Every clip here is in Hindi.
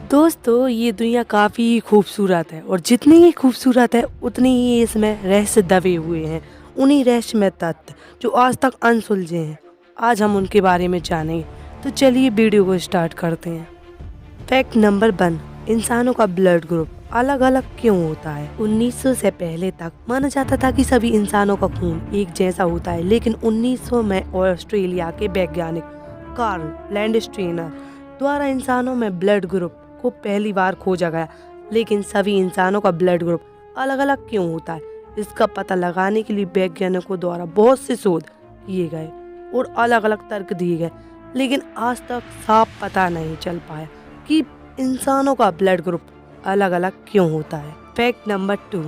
दोस्तों, ये दुनिया काफ़ी खूबसूरत है और जितनी ही खूबसूरत है उतनी ही इसमें रहस्य दबे हुए हैं। उन्हीं रहस्यमय तत्व जो आज तक अनसुलझे हैं, आज हम उनके बारे में जानेंगे। तो चलिए वीडियो को स्टार्ट करते हैं। फैक्ट नंबर 1, इंसानों का ब्लड ग्रुप अलग अलग क्यों होता है। 1900 से पहले तक माना जाता था कि सभी इंसानों का खून एक जैसा होता है, लेकिन 1900 में ऑस्ट्रेलिया के वैज्ञानिक कार्ल लैंडस्टीनर द्वारा इंसानों में ब्लड ग्रुप को पहली बार खोजा गया। लेकिन सभी इंसानों का ब्लड ग्रुप अलग अलग क्यों होता है, इसका पता लगाने के लिए वैज्ञानिकों द्वारा बहुत से शोध किए गए और अलग अलग तर्क दिए गए, लेकिन आज तक साफ पता नहीं चल पाया कि इंसानों का ब्लड ग्रुप अलग अलग क्यों होता है। फैक्ट नंबर 2,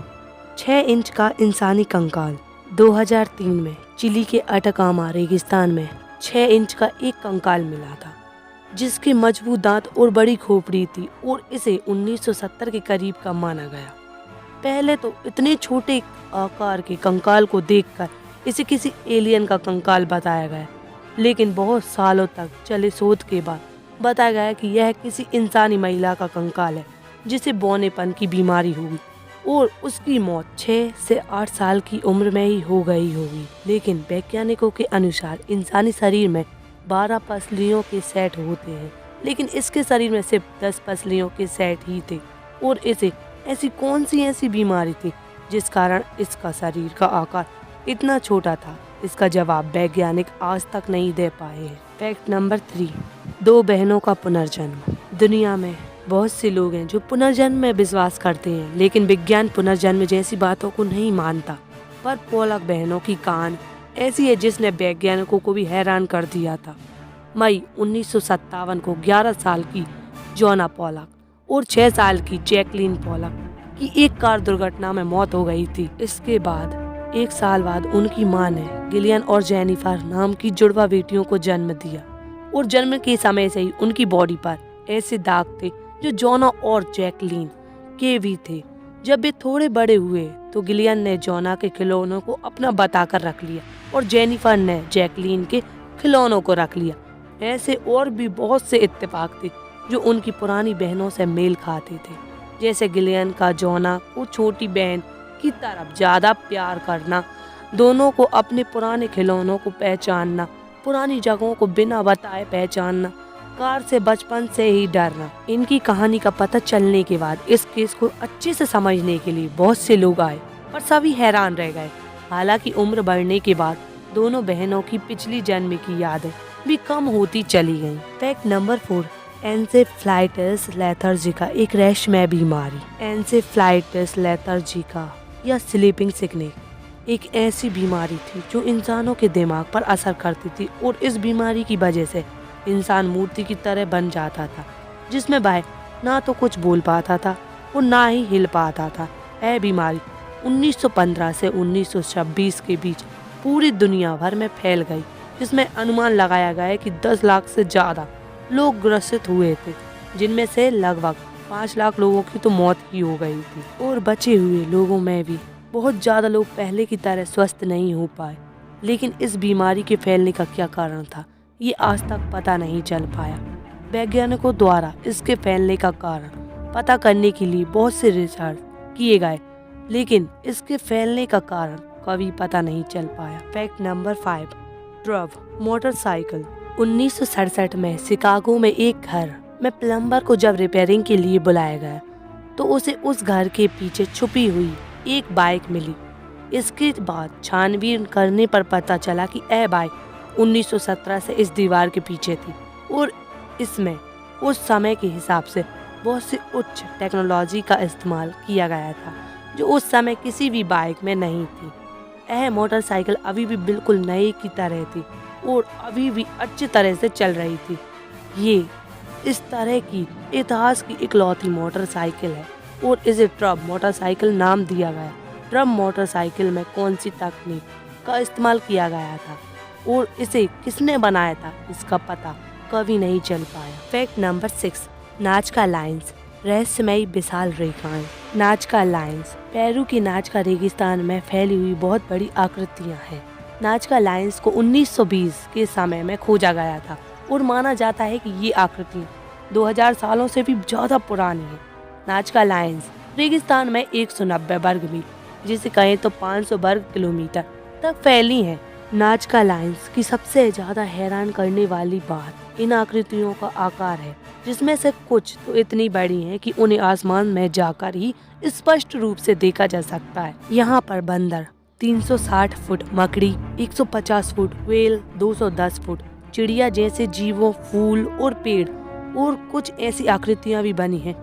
6 इंच का इंसानी कंकाल। 2003 में चिली के अटकामा रेगिस्तान में 6 इंच का एक कंकाल मिला था, जिसके मजबूत दांत और बड़ी खोपड़ी थी और इसे 1970 के करीब का माना गया। पहले तो इतने छोटे आकार के कंकाल को देखकर इसे किसी एलियन का कंकाल बताया गया, लेकिन बहुत सालों तक चले शोध के बाद बताया गया कि यह किसी इंसानी महिला का कंकाल है जिसे बौनेपन की बीमारी होगी और उसकी मौत 6 से 8 साल की उम्र में ही हो गई होगी। लेकिन वैज्ञानिकों के अनुसार इंसानी शरीर में 12 पसलियों के सेट होते हैं, लेकिन इसके शरीर में सिर्फ 10 पसलियों के सेट ही थे। और इसे ऐसी कौन सी ऐसी बीमारी थी जिस कारण इसका शरीर का आकार इतना छोटा था, इसका जवाब वैज्ञानिक आज तक नहीं दे पाए हैं। फैक्ट नंबर 3, 2 बहनों का पुनर्जन्म। दुनिया में बहुत से लोग हैं जो पुनर्जन्म में विश्वास करते हैं, लेकिन विज्ञान पुनर्जन्म जैसी बातों को नहीं मानता। पर पोलक बहनों की कहानी ऐसी है जिसने वैज्ञानिकों को भी हैरान कर दिया था। मई 1957 को 11 साल की जोना पोलक और 6 साल की जैकलीन पोलक की एक कार दुर्घटना में मौत हो गई थी। इसके बाद 1 साल बाद उनकी मां ने गिलियन और जेनिफर नाम की जुड़वा बेटियों को जन्म दिया और जन्म के समय से ही उनकी बॉडी पर ऐसे दाग थे जो जोना और जैकलीन के भी थे। जब वे थोड़े बड़े हुए तो गिलियन ने जोना के खिलौनों को अपना बताकर रख लिया और जेनिफर ने जैकलीन के खिलौनों को रख लिया। ऐसे और भी बहुत से इत्तेफाक थे जो उनकी पुरानी बहनों से मेल खाते थे, जैसे गिलियन का जोना को छोटी बहन की तरफ ज्यादा प्यार करना, दोनों को अपने पुराने खिलौनों को पहचानना, पुरानी जगहों को बिना बताए पहचानना, कार से बचपन से ही डरना। इनकी कहानी का पता चलने के बाद इस केस को अच्छे से समझने के लिए बहुत से लोग आए, पर सभी हैरान रह गए। हालांकि उम्र बढ़ने के बाद दोनों बहनों की पिछली जन्म की यादें भी कम होती चली गईं। फैक्ट नंबर 4, एन्सेफेलाइटिस लेथार्जिका एक रहस्यमय बीमारी। एन्सेफेलाइटिस लेथार्जिका या स्लीपिंग सिकनेस एक ऐसी बीमारी थी जो इंसानों के दिमाग पर असर करती थी और इस बीमारी की वजह से इंसान मूर्ति की तरह बन जाता था, जिसमें वह ना तो कुछ बोल पाता था और ना ही हिल पाता था। यह बीमारी 1915 से 1926 के बीच पूरी दुनिया भर में फैल गई, जिसमें अनुमान लगाया गया है कि 10 लाख से ज़्यादा लोग ग्रसित हुए थे, जिनमें से लगभग 5 लाख लोगों की तो मौत ही हो गई थी और बचे हुए लोगों में भी बहुत ज़्यादा लोग पहले की तरह स्वस्थ नहीं हो पाए। लेकिन इस बीमारी के फैलने का क्या कारण था, ये आज तक पता नहीं चल पाया। वैज्ञानिकों द्वारा इसके फैलने का कारण पता करने के लिए बहुत से रिसर्च किए गए, लेकिन इसके फैलने का कारण कभी पता नहीं चल पाया। Fact number 5, ट्रव motorcycle. 1967 में शिकागो में एक घर में प्लम्बर को जब रिपेयरिंग के लिए बुलाया गया तो उसे उस घर के पीछे छुपी हुई एक बाइक मिली। इसके बाद छानबीन करने पर पता चला कि यह बाइक 1917 से इस दीवार के पीछे थी और इसमें उस समय के हिसाब से बहुत सी उच्च टेक्नोलॉजी का इस्तेमाल किया गया था जो उस समय किसी भी बाइक में नहीं थी। यह मोटरसाइकिल अभी भी बिल्कुल नई की तरह थी और अभी भी अच्छी तरह से चल रही थी। ये इस तरह की इतिहास की इकलौती मोटरसाइकिल है और इसे ट्रब मोटरसाइकिल नाम दिया गया। ट्रब मोटरसाइकिल में कौन सी तकनीक का इस्तेमाल किया गया था और इसे किसने बनाया था, इसका पता कभी नहीं चल पाया। फैक्ट नंबर 6, नाजका लाइन्स रहस्यमयी विशाल रेखाएं। नाजका लाइन्स पेरू के नाजका रेगिस्तान में फैली हुई बहुत बड़ी आकृतियां हैं। नाजका लाइन्स को 1920 के समय में खोजा गया था और माना जाता है कि ये आकृतियां 2000 सालों से भी ज्यादा पुरानी है। नाजका लाइन्स रेगिस्तान में 190 वर्ग मील, जिसे कहें तो 500 वर्ग किलोमीटर तक फैली है। नाजका लाइन्स की सबसे ज्यादा हैरान करने वाली बात इन आकृतियों का आकार है, जिसमें से कुछ तो इतनी बड़ी हैं कि उन्हें आसमान में जाकर ही स्पष्ट रूप से देखा जा सकता है। यहाँ पर बंदर 360 फुट, मकड़ी 150 फुट, व्हेल 210 फुट, चिड़िया जैसे जीवों, फूल और पेड़ और कुछ ऐसी आकृतियां भी बनी हैं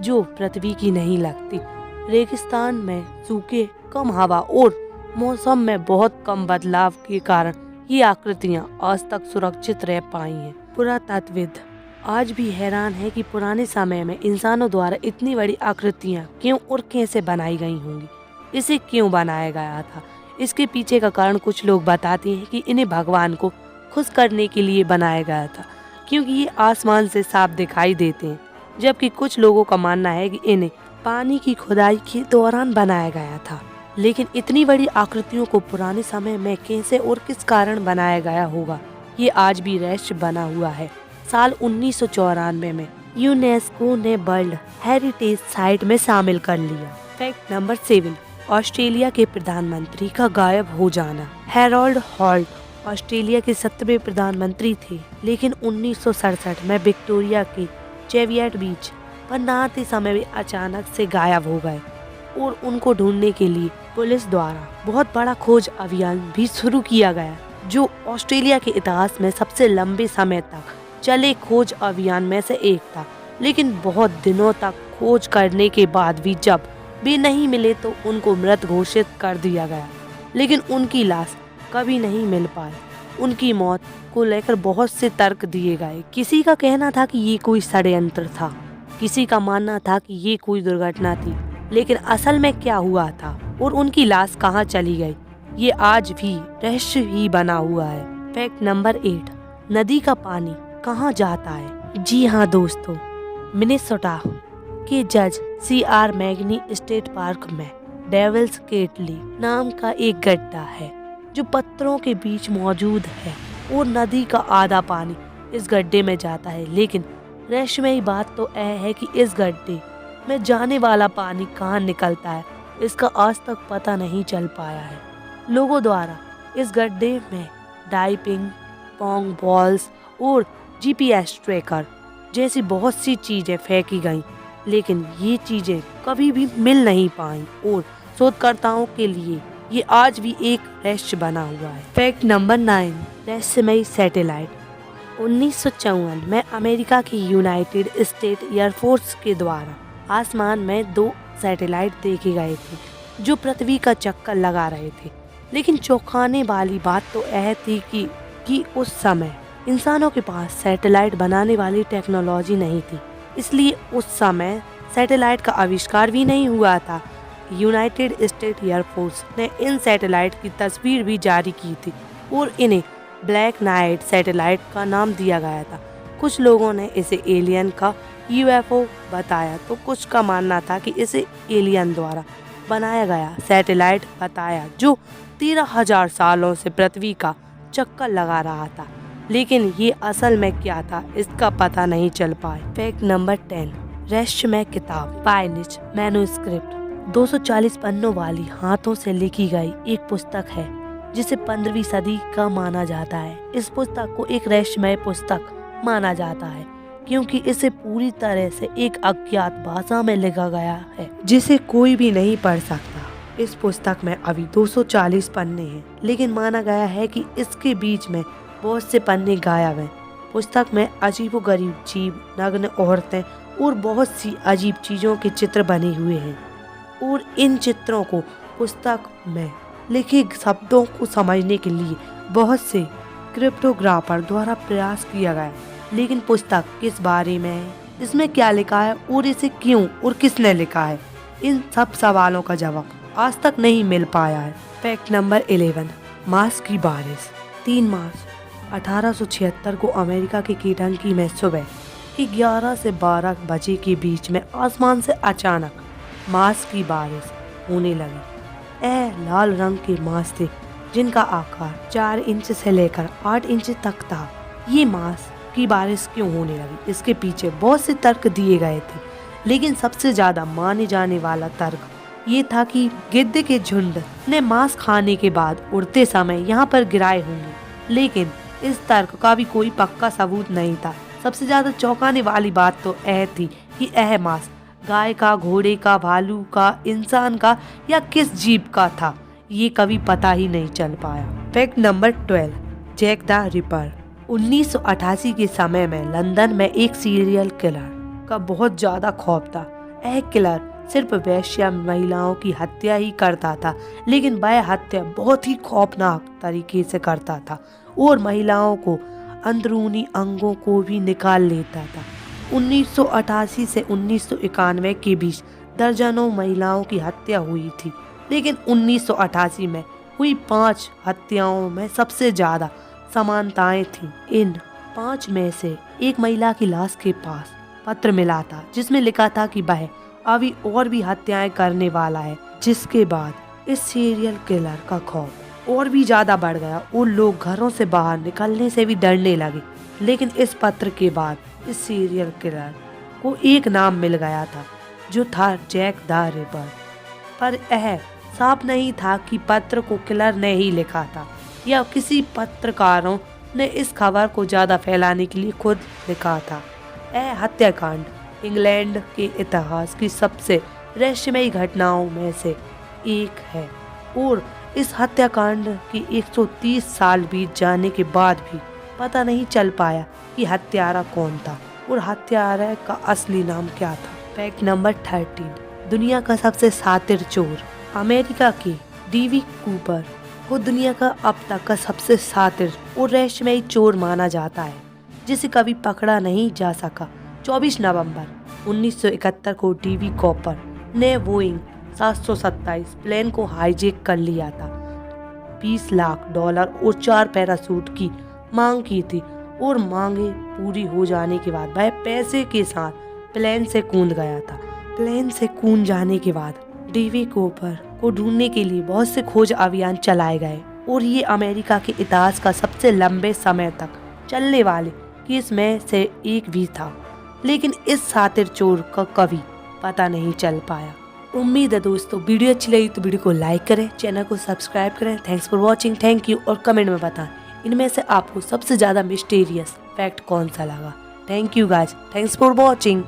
जो पृथ्वी की नहीं लगती। रेगिस्तान में सूखे, कम हवा और मौसम में बहुत कम बदलाव के कारण ये आकृतियां आज तक सुरक्षित रह पाई हैं। पुरातत्वविद आज भी हैरान है कि पुराने समय में इंसानों द्वारा इतनी बड़ी आकृतियां क्यों और कैसे बनाई गई होंगी, इसे क्यों बनाया गया था। इसके पीछे का कारण कुछ लोग बताते हैं कि इन्हें भगवान को खुश करने के लिए बनाया गया था, क्योंकि ये आसमान से साफ दिखाई देते हैं, जबकि कुछ लोगों का मानना है कि इन्हें पानी की खुदाई के दौरान बनाया गया था। लेकिन इतनी बड़ी आकृतियों को पुराने समय में कैसे और किस कारण बनाया गया होगा, ये आज भी रहस्य बना हुआ है। साल 1994 में यूनेस्को ने वर्ल्ड हेरिटेज साइट में शामिल कर लिया। फैक्ट नंबर 7, ऑस्ट्रेलिया के प्रधानमंत्री का गायब हो जाना। हैरोल्ड हॉल्ट ऑस्ट्रेलिया के 7वें प्रधानमंत्री थे, लेकिन 1967 में विक्टोरिया के चेवियट बीच पर नहाते समय वे अचानक से गायब हो गए और उनको ढूंढने के लिए पुलिस द्वारा बहुत बड़ा खोज अभियान भी शुरू किया गया, जो ऑस्ट्रेलिया के इतिहास में सबसे लंबे समय तक चले खोज अभियान में से एक था। लेकिन बहुत दिनों तक खोज करने के बाद भी जब वे नहीं मिले तो उनको मृत घोषित कर दिया गया, लेकिन उनकी लाश कभी नहीं मिल पाई। उनकी मौत को लेकर बहुत से तर्क दिए गए। किसी का कहना था कि ये कोई षड्यंत्र था, किसी का मानना था कि ये कोई दुर्घटना थी, लेकिन असल में क्या हुआ था और उनकी लाश कहाँ चली गई, ये आज भी रहस्य ही बना हुआ है। फैक्ट नंबर 8, नदी का पानी कहाँ जाता है। जी हाँ दोस्तों, मिनेसोटा के जज CR मैगनी स्टेट पार्क में डेविल्स केटली नाम का एक गड्ढा है जो पत्थरों के बीच मौजूद है और नदी का आधा पानी इस गड्ढे में जाता है। लेकिन रहस्यमयी बात तो यह है कि इस गड्ढे में जाने वाला पानी कहाँ निकलता है, इसका आज तक पता नहीं चल पाया है। लोगों द्वारा इस गड्ढे में डाइपिंग, पोंग बॉल्स और GPS ट्रैकर जैसी बहुत सी चीजें फेंकी गईं, लेकिन ये चीजें कभी भी मिल नहीं पाईं और शोधकर्ताओं के लिए ये आज भी एक रहस्य बना हुआ है। फैक्ट नंबर 9, रहस्यमयी सैटेलाइट। 1954 में अमेरिका की यूनाइटेड स्टेट एयरफोर्स के द्वारा आसमान में 2 सैटेलाइट देखे गए थे जो पृथ्वी का चक्कर लगा रहे थे। लेकिन चौंकाने वाली बात तो यह थी कि उस समय इंसानों के पास सैटेलाइट बनाने वाली टेक्नोलॉजी नहीं थी, इसलिए उस समय सैटेलाइट का आविष्कार भी नहीं हुआ था। यूनाइटेड स्टेट एयरफोर्स ने इन सैटेलाइट की तस्वीर भी जारी की थी और इन्हें ब्लैक नाइट सैटेलाइट का नाम दिया गया था। कुछ लोगों ने इसे एलियन का UFO बताया, तो कुछ का मानना था कि इसे एलियन द्वारा बनाया गया सैटेलाइट बताया जो 13,000 सालों से पृथ्वी का चक्कर लगा रहा था। लेकिन ये असल में क्या था, इसका पता नहीं चल पाया। फैक्ट नंबर 10, रहस्यमय किताब। पाइनिच मैन्युस्क्रिप्ट 240 पन्नों वाली हाथों से लिखी गई एक पुस्तक है जिसे 15वीं सदी का माना जाता है। इस पुस्तक को एक रहस्यमय पुस्तक माना जाता है क्योंकि इसे पूरी तरह से एक अज्ञात भाषा में लिखा गया है जिसे कोई भी नहीं पढ़ सकता। इस पुस्तक में अभी 240 पन्ने हैं, लेकिन माना गया है कि इसके बीच में बहुत से पन्ने गायब हैं। पुस्तक में अजीबोगरीब जीव, नग्न औरतें और बहुत सी अजीब चीजों के चित्र बने हुए हैं और इन चित्रों को पुस्तक में लिखे शब्दों को समझने के लिए बहुत से क्रिप्टोग्राफर द्वारा प्रयास किया गया। लेकिन पुस्तक किस बारे में है, इसमें क्या लिखा है और इसे क्यों और किसने लिखा है, इन सब सवालों का जवाब आज तक नहीं मिल पाया है। फैक्ट नंबर 11, मार्स की बारिश। 3 मार्च 1876 को अमेरिका के केंटकी में सुबह के 11 से 12 बजे के बीच में आसमान से अचानक मार्स की बारिश होने लगी। लाल रंग के मार्स थे जिनका आकार 4 इंच से लेकर 8 इंच तक था। ये मार्स की बारिश क्यों होने लगी। इसके पीछे बहुत से तर्क दिए गए थे, लेकिन सबसे ज्यादा माने जाने वाला तर्क ये था कि गिद्ध के झुंड ने मांस खाने के बाद उड़ते समय यहाँ पर गिराए होंगे, लेकिन इस तर्क का भी कोई पक्का सबूत नहीं था। सबसे ज्यादा चौंकाने वाली बात तो यह थी कि यह मांस गाय का, घोड़े का, भालू का, इंसान का या किस जीव का था, ये कभी पता ही नहीं चल पाया। Fact number 12, Jack the Ripper. 1988 के समय में लंदन में एक सीरियल किलर का बहुत ज्यादा खौफ था। यह किलर सिर्फ वेश्या महिलाओं की हत्या ही करता था, लेकिन वह हत्या बहुत ही खौफनाक तरीके से करता था और महिलाओं को अंदरूनी अंगों को भी निकाल लेता था। 1988 से 1991 के बीच दर्जनों महिलाओं की हत्या हुई थी, लेकिन 1988 में हुई 5 हत्याओं में सबसे ज्यादा समानताएं थीं। इन 5 में से एक महिला की लाश के पास पत्र मिला था जिसमें लिखा था कि वह अभी और भी हत्याएं करने वाला है, जिसके बाद इस सीरियल किलर का खौफ और भी ज्यादा बढ़ गया और लोग घरों से बाहर निकलने से भी डरने लगे। लेकिन इस पत्र के बाद इस सीरियल किलर को एक नाम मिल गया था, जो था जैक द रिपर। पर यह साफ नहीं था कि पत्र को किलर ने ही लिखा था या किसी पत्रकारों ने इस खबर को ज्यादा फैलाने के लिए खुद लिखा था। यह हत्याकांड इंग्लैंड के इतिहास की सबसे रहस्यमयी घटनाओं में से एक है और इस हत्याकांड के 130 साल बीत जाने के बाद भी पता नहीं चल पाया कि हत्यारा कौन था और हत्यारा का असली नाम क्या था। फैक्ट नंबर 13, दुनिया का सबसे शातिर चोर। अमेरिका के डीवी कूपर को दुनिया का अब तक का सबसे शातिर और रहस्यमयी चोर माना जाता है, जिसे कभी पकड़ा नहीं जा सका। 24 नवंबर 1971 को डीवी कूपर ने बोइंग 727 प्लेन को हाईजैक कर लिया था। $20 लाख और 4 पैराशूट की मांग की थी और मांगे पूरी हो जाने के बाद वह पैसे के साथ प्लेन से कूद गया था। प्लेन से कूद जाने के बाद डीवी कूपर को ढूंढने के लिए बहुत से खोज अभियान चलाए गए और ये अमेरिका के इतिहास का सबसे लंबे समय तक चलने वाले केस में से एक भी था, लेकिन इस शातिर चोर का कभी पता नहीं चल पाया। उम्मीद है दोस्तों वीडियो अच्छी लगी तो वीडियो को लाइक करें, चैनल को सब्सक्राइब करें। Thanks for watching, thank you. और कमेंट में बताएं इनमें से आपको सबसे ज्यादा मिस्टीरियस फैक्ट कौन सा लगा। Thank you guys, thanks for watching.